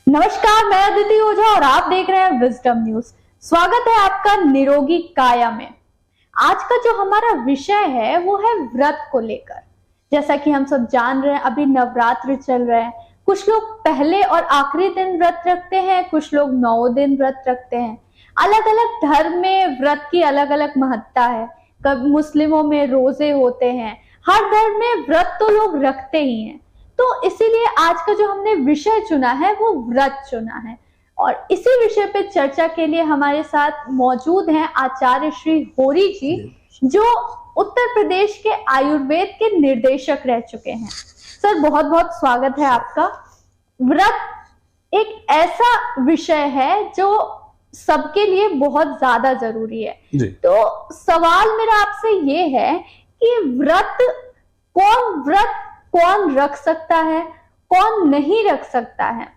नमस्कार, मैं अदिति ओझा और आप देख रहे हैं विजडम न्यूज। स्वागत है आपका निरोगी काया में। आज का जो हमारा विषय है वो है व्रत को लेकर। जैसा कि हम सब जान रहे हैं, अभी नवरात्र चल रहे हैं। कुछ लोग पहले और आखिरी दिन व्रत रखते हैं, कुछ लोग 9 दिन व्रत रखते हैं। अलग अलग धर्म में व्रत की अलग अलग महत्ता है। कभी मुस्लिमों में रोजे होते हैं। हर धर्म में व्रत तो लोग रखते ही हैं। तो इसीलिए आज का जो हमने विषय चुना है वो व्रत चुना है। और इसी विषय पे चर्चा के लिए हमारे साथ मौजूद हैं आचार्य श्री होरी जी, जो उत्तर प्रदेश के आयुर्वेद के निर्देशक रह चुके हैं। सर, बहुत बहुत स्वागत है आपका। व्रत एक ऐसा विषय है जो सबके लिए बहुत ज्यादा जरूरी है। तो सवाल मेरा आपसे ये है कि व्रत कौन रख सकता है, कौन नहीं रख सकता है?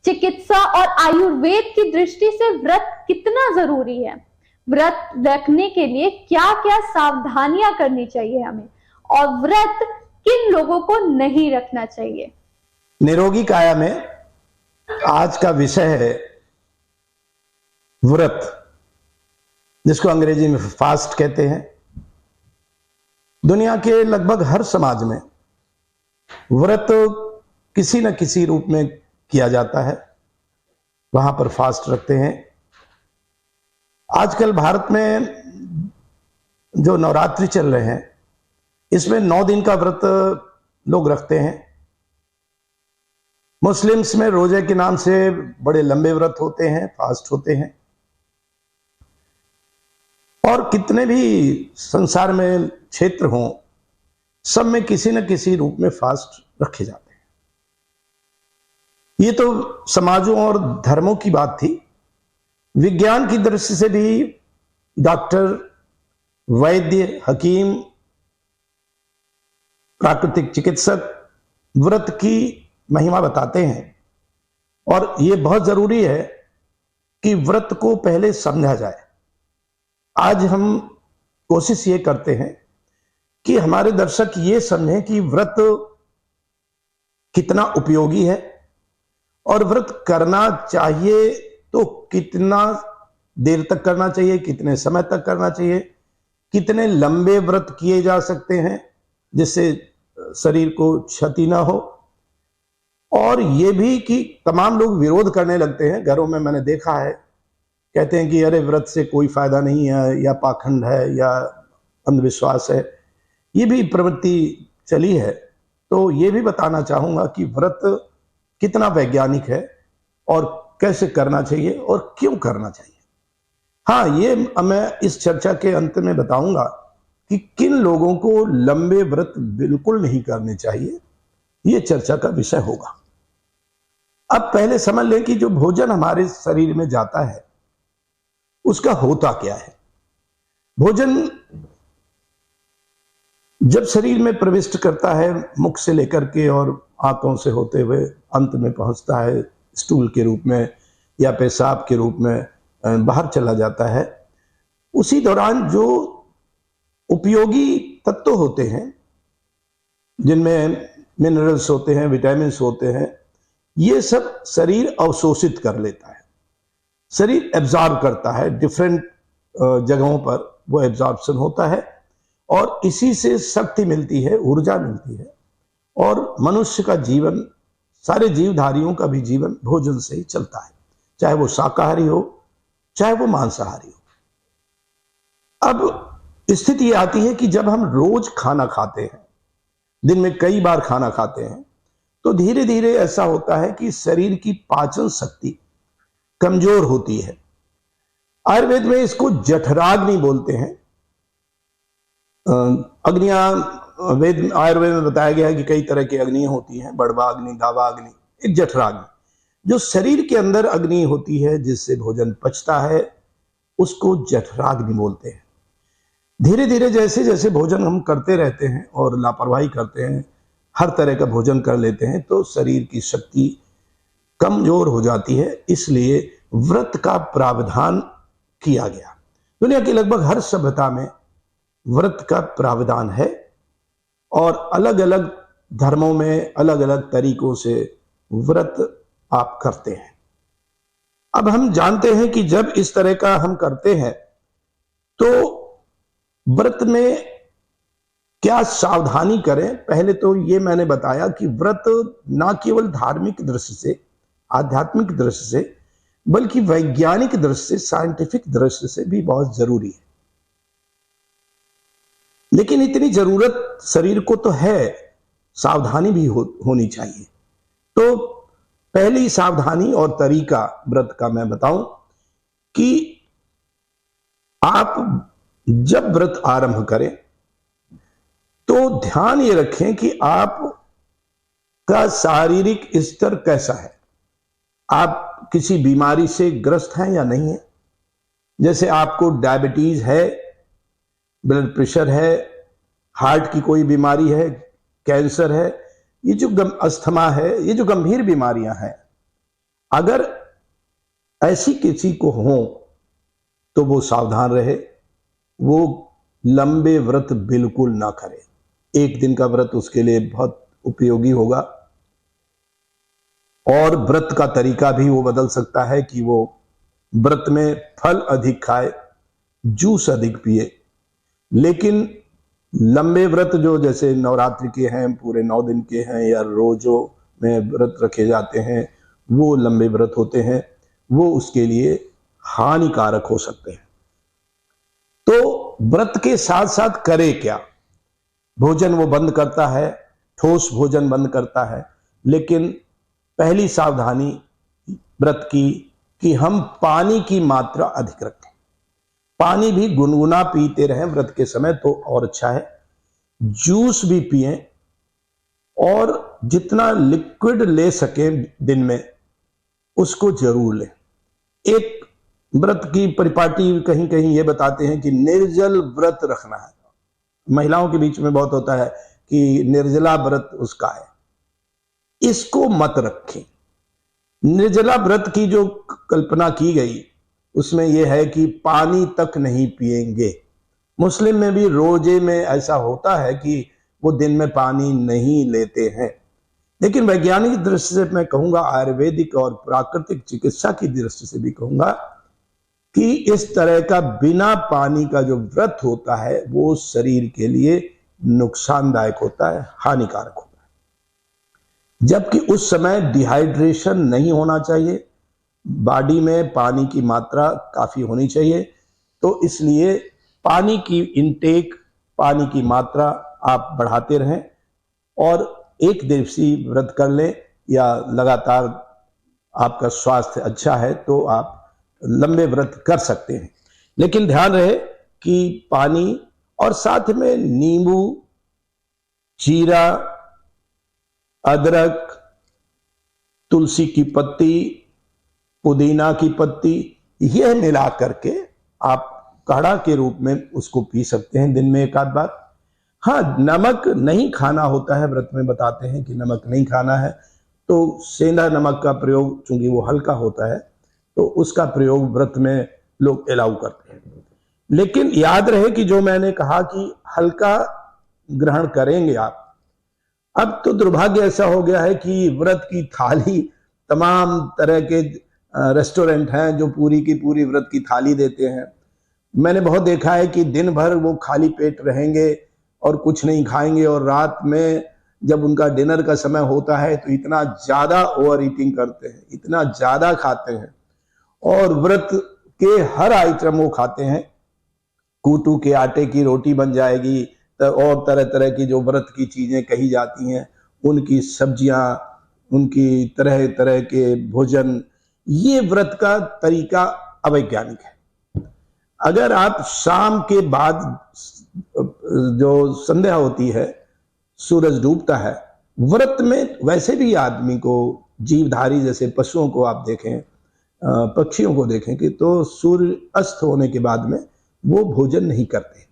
चिकित्सा और आयुर्वेद की दृष्टि से व्रत कितना जरूरी है? व्रत रखने के लिए क्या क्या सावधानियां करनी चाहिए हमें, और व्रत किन लोगों को नहीं रखना चाहिए? निरोगी काया में आज का विषय है व्रत, जिसको अंग्रेजी में फास्ट कहते हैं। दुनिया के लगभग हर समाज में व्रत किसी न किसी रूप में किया जाता है, वहां पर फास्ट रखते हैं। आजकल भारत में जो नवरात्रि चल रहे हैं, इसमें 9 दिन का व्रत लोग रखते हैं। मुस्लिम्स में रोजे के नाम से बड़े लंबे व्रत होते हैं, फास्ट होते हैं। और कितने भी संसार में क्षेत्र हों, सब में किसी न किसी रूप में फास्ट रखे जाते हैं। ये तो समाजों और धर्मों की बात थी। विज्ञान की दृष्टि से भी डॉक्टर, वैद्य, हकीम, प्राकृतिक चिकित्सक व्रत की महिमा बताते हैं। और ये बहुत जरूरी है कि व्रत को पहले समझा जाए। आज हम कोशिश ये करते हैं कि हमारे दर्शक ये समझें कि व्रत कितना उपयोगी है, और व्रत करना चाहिए तो कितना देर तक करना चाहिए, कितने समय तक करना चाहिए, कितने लंबे व्रत किए जा सकते हैं जिससे शरीर को क्षति ना हो। और ये भी कि तमाम लोग विरोध करने लगते हैं घरों में। मैंने देखा है, कहते हैं कि अरे व्रत से कोई फायदा नहीं है, या पाखंड है, या अंधविश्वास है। ये भी प्रवृत्ति चली है। तो ये भी बताना चाहूंगा कि व्रत कितना वैज्ञानिक है और कैसे करना चाहिए और क्यों करना चाहिए। हाँ, ये मैं इस चर्चा के अंत में बताऊंगा कि किन लोगों को लंबे व्रत बिल्कुल नहीं करने चाहिए। ये चर्चा का विषय होगा। अब पहले समझ लें कि जो भोजन हमारे शरीर में जाता है उसका होता क्या है। भोजन जब शरीर में प्रविष्ट करता है, मुख से लेकर के और आंतों से होते हुए अंत में पहुंचता है स्टूल के रूप में या पेशाब के रूप में बाहर चला जाता है। उसी दौरान जो उपयोगी तत्व होते हैं, जिनमें मिनरल्स होते हैं, विटामिन्स होते हैं, ये सब शरीर अवशोषित कर लेता है। शरीर एब्जॉर्ब करता है, डिफरेंट जगहों पर वो एब्जॉर्प्शन होता है, और इसी से शक्ति मिलती है, ऊर्जा मिलती है। और मनुष्य का जीवन, सारे जीवधारियों का भी जीवन भोजन से ही चलता है, चाहे वो शाकाहारी हो चाहे वो मांसाहारी हो। अब स्थिति ये आती है कि जब हम रोज खाना खाते हैं, दिन में कई बार खाना खाते हैं, तो धीरे धीरे ऐसा होता है कि शरीर की पाचन शक्ति कमजोर होती है। आयुर्वेद में इसको जठराग्नि बोलते हैं। अग्नियां आयुर्वेद में बताया गया है कि कई तरह की अग्नियां होती हैं, बड़वा अग्नि, गावा अग्नि, एक जठराग्नि। जो शरीर के अंदर अग्नि होती है जिससे भोजन पचता है, उसको जठराग्नि बोलते हैं। धीरे धीरे जैसे जैसे भोजन हम करते रहते हैं और लापरवाही करते हैं, हर तरह का भोजन कर लेते हैं, तो शरीर की शक्ति कमजोर हो जाती है। इसलिए व्रत का प्रावधान किया गया। दुनिया की लगभग हर सभ्यता में व्रत का प्रावधान है, और अलग अलग धर्मों में अलग अलग तरीकों से व्रत आप करते हैं। अब हम जानते हैं कि जब इस तरह का हम करते हैं तो व्रत में क्या सावधानी करें। पहले तो ये मैंने बताया कि व्रत ना केवल धार्मिक दृष्टि से, आध्यात्मिक दृष्टि से, बल्कि वैज्ञानिक दृष्टि से, साइंटिफिक दृष्टि से भी बहुत जरूरी है। लेकिन इतनी जरूरत शरीर को तो है, सावधानी भी होनी चाहिए। तो पहली सावधानी और तरीका व्रत का मैं बताऊं कि आप जब व्रत आरंभ करें तो ध्यान ये रखें कि आप का शारीरिक स्तर कैसा है, आप किसी बीमारी से ग्रस्त हैं या नहीं है। जैसे आपको डायबिटीज है, ब्लड प्रेशर है, हार्ट की कोई बीमारी है, कैंसर है, ये जो अस्थमा है, ये जो गंभीर बीमारियां हैं, अगर ऐसी किसी को हो तो वो सावधान रहे, वो लंबे व्रत बिल्कुल ना करे। एक दिन का व्रत उसके लिए बहुत उपयोगी होगा। और व्रत का तरीका भी वो बदल सकता है कि वो व्रत में फल अधिक खाए, जूस अधिक पिए। लेकिन लंबे व्रत जो जैसे नवरात्रि के हैं, पूरे 9 दिन के हैं, या रोजों में व्रत रखे जाते हैं, वो लंबे व्रत होते हैं, वो उसके लिए हानिकारक हो सकते हैं। तो व्रत के साथ साथ करे क्या। भोजन वो बंद करता है, ठोस भोजन बंद करता है। लेकिन पहली सावधानी व्रत की कि हम पानी की मात्रा अधिक रखें। पानी भी गुनगुना पीते रहें व्रत के समय तो और अच्छा है। जूस भी पिएं और जितना लिक्विड ले सकें दिन में उसको जरूर लें। एक व्रत की परिपाटी कहीं कहीं ये बताते हैं कि निर्जल व्रत रखना है। महिलाओं के बीच में बहुत होता है कि निर्जला व्रत उसका है, इसको मत रखें। निर्जला व्रत की जो कल्पना की गई उसमें यह है कि पानी तक नहीं पिएंगे। मुस्लिम में भी रोजे में ऐसा होता है कि वो दिन में पानी नहीं लेते हैं। लेकिन वैज्ञानिक दृष्टि से मैं कहूंगा, आयुर्वेदिक और प्राकृतिक चिकित्सा की दृष्टि से भी कहूंगा कि इस तरह का बिना पानी का जो व्रत होता है वो शरीर के लिए नुकसानदायक होता है, हानिकारक होता है। जबकि उस समय डिहाइड्रेशन नहीं होना चाहिए, बॉडी में पानी की मात्रा काफी होनी चाहिए। तो इसलिए पानी की इनटेक, पानी की मात्रा आप बढ़ाते रहें और एक दिवसीय व्रत कर लें, या लगातार आपका स्वास्थ्य अच्छा है तो आप लंबे व्रत कर सकते हैं। लेकिन ध्यान रहे कि पानी और साथ में नींबू, जीरा, अदरक, तुलसी की पत्ती, पुदीना की पत्ती, यह मिला करके आप काढ़ा के रूप में उसको पी सकते हैं दिन में एक आध बार। हाँ, नमक नहीं खाना होता है, व्रत में बताते हैं कि नमक नहीं खाना है, तो सेंधा नमक का प्रयोग, चूंकि वो हल्का होता है तो उसका प्रयोग व्रत में लोग अलाउ करते हैं। लेकिन याद रहे कि जो मैंने कहा कि हल्का ग्रहण करेंगे आप। अब तो दुर्भाग्य ऐसा हो गया है कि व्रत की थाली, तमाम तरह के रेस्टोरेंट हैं जो पूरी की पूरी व्रत की थाली देते हैं। मैंने बहुत देखा है कि दिन भर वो खाली पेट रहेंगे और कुछ नहीं खाएंगे, और रात में जब उनका डिनर का समय होता है तो इतना ज्यादा ओवर ईटिंग करते हैं, इतना ज्यादा खाते हैं, और व्रत के हर आइटम वो खाते हैं। कूटू के आटे की रोटी बन जाएगी, और तरह तरह की जो व्रत की चीजें कही जाती हैं, उनकी सब्जियां, उनकी तरह तरह के भोजन, ये व्रत का तरीका अवैज्ञानिक है। अगर आप शाम के बाद जो संध्या होती है, सूरज डूबता है, व्रत में वैसे भी आदमी को, जीवधारी जैसे पशुओं को आप देखें, पक्षियों को देखें कि तो सूर्य अस्त होने के बाद में वो भोजन नहीं करते।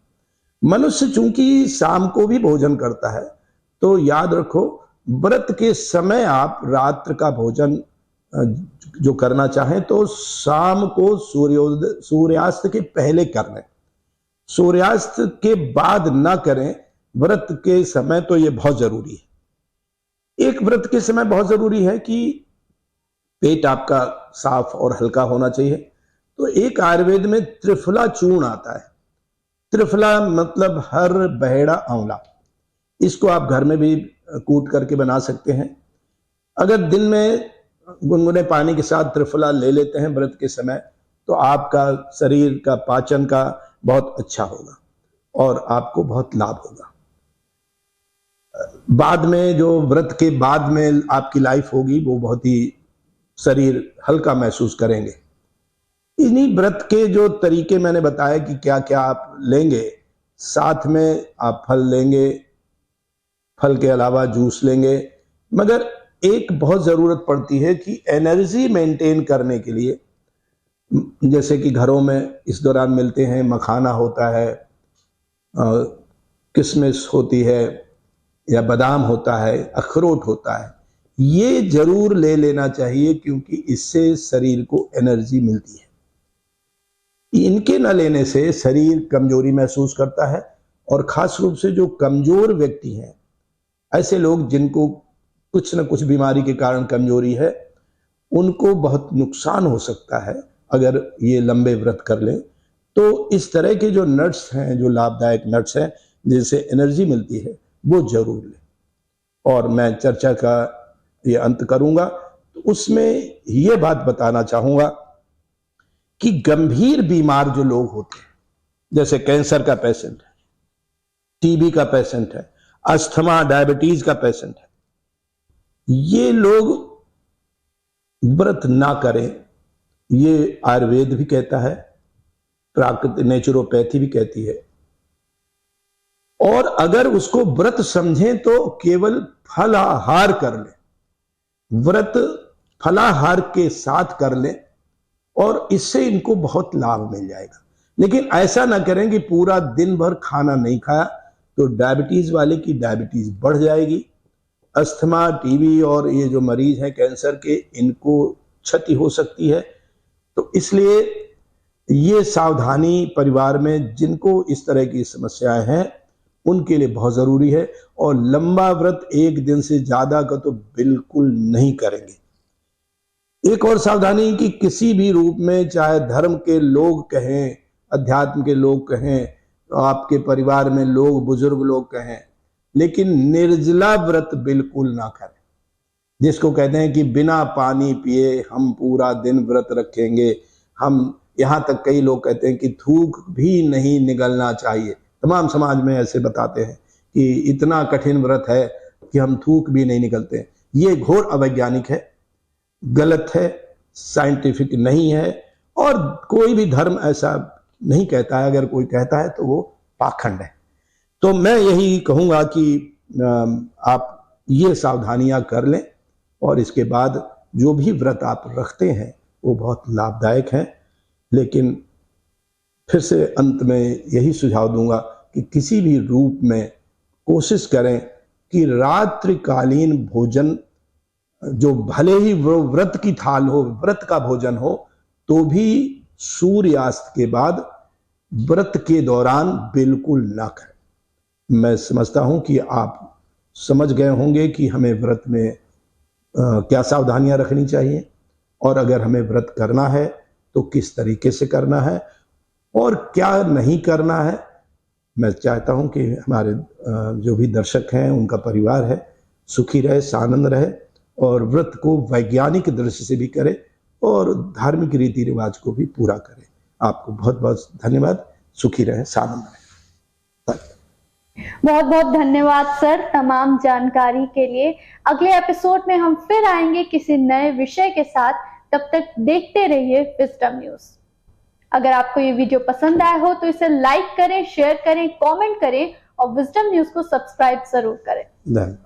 मनुष्य चूंकि शाम को भी भोजन करता है, तो याद रखो व्रत के समय आप रात्र का भोजन जो करना चाहें तो शाम को सूर्यास्त के पहले कर लें, सूर्यास्त के बाद ना करें। व्रत के समय तो ये बहुत जरूरी है। एक व्रत के समय बहुत जरूरी है कि पेट आपका साफ और हल्का होना चाहिए। तो एक आयुर्वेद में त्रिफला चूर्ण आता है। त्रिफला मतलब हर बहेड़ा आंवला। इसको आप घर में भी कूट करके बना सकते हैं। अगर दिन में गुनगुने पानी के साथ त्रिफला ले लेते हैं व्रत के समय, तो आपका शरीर का पाचन का बहुत अच्छा होगा और आपको बहुत लाभ होगा। बाद में जो व्रत के बाद में आपकी लाइफ होगी वो बहुत ही शरीर हल्का महसूस करेंगे। इन्हीं व्रत के जो तरीके मैंने बताया कि क्या क्या आप लेंगे, साथ में आप फल लेंगे, फल के अलावा जूस लेंगे, मगर एक बहुत जरूरत पड़ती है कि एनर्जी मेंटेन करने के लिए, जैसे कि घरों में इस दौरान मिलते हैं, मखाना होता है, किशमिश होती है या बादाम होता है, अखरोट होता है, ये जरूर ले लेना चाहिए क्योंकि इससे शरीर को एनर्जी मिलती है। इनके न लेने से शरीर कमजोरी महसूस करता है और खास रूप से जो कमजोर व्यक्ति हैं, ऐसे लोग जिनको कुछ न कुछ बीमारी के कारण कमजोरी है, उनको बहुत नुकसान हो सकता है अगर ये लंबे व्रत कर लें। तो इस तरह के जो नट्स हैं, जो लाभदायक नट्स हैं जिनसे एनर्जी मिलती है, वो जरूर लें। और मैं चर्चा का ये अंत करूंगा तो उसमें ये बात बताना चाहूंगा कि गंभीर बीमार जो लोग होते हैं, जैसे कैंसर का पेशेंट है, टीबी का पेशेंट है, अस्थमा डायबिटीज का पेशेंट है, ये लोग व्रत ना करें, ये आयुर्वेद भी कहता है, प्राकृतिक नेचुरोपैथी भी कहती है। और अगर उसको व्रत समझें तो केवल फलाहार कर लें, व्रत फलाहार के साथ कर लें और इससे इनको बहुत लाभ मिल जाएगा। लेकिन ऐसा ना करें कि पूरा दिन भर खाना नहीं खाया, तो डायबिटीज वाले की डायबिटीज बढ़ जाएगी, अस्थमा, टीबी और ये जो मरीज हैं कैंसर के, इनको क्षति हो सकती है। तो इसलिए ये सावधानी परिवार में जिनको इस तरह की समस्याएं हैं उनके लिए बहुत जरूरी है। और लंबा व्रत एक दिन से ज्यादा का तो बिल्कुल नहीं करेंगे। एक और सावधानी कि किसी भी रूप में, चाहे धर्म के लोग कहें, अध्यात्म के लोग कहें, आपके परिवार में लोग, बुजुर्ग लोग कहें, लेकिन निर्जला व्रत बिल्कुल ना करें। जिसको कहते हैं कि बिना पानी पिए हम पूरा दिन व्रत रखेंगे, हम यहां तक कई लोग कहते हैं कि थूक भी नहीं निगलना चाहिए। तमाम समाज में ऐसे बताते हैं कि इतना कठिन व्रत है कि हम थूक भी नहीं निकलते। ये घोर अवैज्ञानिक है, गलत है, साइंटिफिक नहीं है और कोई भी धर्म ऐसा नहीं कहता है। अगर कोई कहता है तो वो पाखंड है। तो मैं यही कहूंगा कि आप ये सावधानियां कर लें और इसके बाद जो भी व्रत आप रखते हैं वो बहुत लाभदायक है। लेकिन फिर से अंत में यही सुझाव दूंगा कि किसी भी रूप में कोशिश करें कि रात्रिकालीन भोजन, जो भले ही वो व्रत की थाल हो, व्रत का भोजन हो, तो भी सूर्यास्त के बाद व्रत के दौरान बिल्कुल ना करें। मैं समझता हूं कि आप समझ गए होंगे कि हमें व्रत में क्या सावधानियां रखनी चाहिए और अगर हमें व्रत करना है तो किस तरीके से करना है और क्या नहीं करना है। मैं चाहता हूं कि हमारे जो भी दर्शक हैं, उनका परिवार है, सुखी रहे, सानंद रहे और व्रत को वैज्ञानिक दृष्टि से भी करे और धार्मिक रीति रिवाज को भी पूरा करे। आपको बहुत बहुत धन्यवाद। सुखी रहे, सानंद रहे। बहुत बहुत धन्यवाद सर तमाम जानकारी के लिए। अगले एपिसोड में हम फिर आएंगे किसी नए विषय के साथ। तब तक देखते रहिए विजडम न्यूज। अगर आपको ये वीडियो पसंद आया हो तो इसे लाइक करें, शेयर करें, कमेंट करें और विजडम न्यूज को सब्सक्राइब जरूर करें। धन्यवाद।